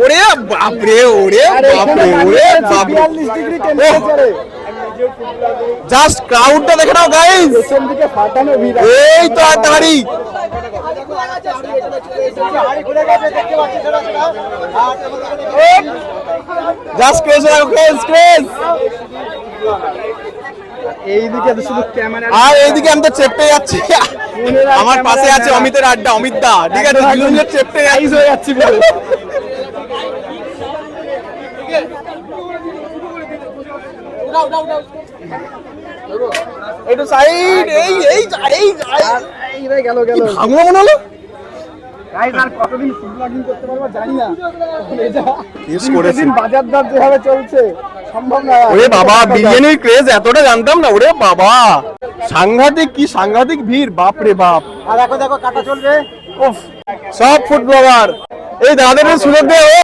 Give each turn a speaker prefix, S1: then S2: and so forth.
S1: ওরে বাপরে, ওরে বাপরে, ওরে বাপরে,
S2: 42 ডিগ্রি টেম্পারেচারে
S1: জাস্ট ক্রাউডটা দেখে নাও গাইস,
S2: পেছন দিকে ফাটানো ভিড়।
S1: এই তো আর দাঁড়ি, জাস্ট ক্রেজ, ক্রেজ ক্রেজ।
S2: এইদিকে তো শুধু ক্যামেরা,
S1: আর এইদিকে আমি তো চেপে যাচ্ছি, আমার পাশে আছে অমিতের আড্ডা, অমিত দা, ঠিক আছে, দুজনে চেপে
S2: আইস হয়ে যাচ্ছি পুরো।
S1: একটু সাইড, এই এই এই
S2: এই রে গেল গেল।
S1: ভাঙলো মনে হলো।
S2: গাইস আর কতদিন ফুড ব্লগিং করতে পারবো জানি না। এটা
S1: Yes করেছি।
S2: দিন বাজার দর যেভাবে চলছে সম্ভব না।
S1: ওরে বাবা, বিরিয়ানির ক্রেজ এতটা জানতাম না, ওরে বাবা সাংঘাতিক, কি সাংঘাতিক ভিড়, বাপ রে বাপ।
S2: আর দেখো দেখো কাটা চলবে।
S1: উফ, সব ফুড ব্লগার এই দাদাদের সুযোগ দেয়।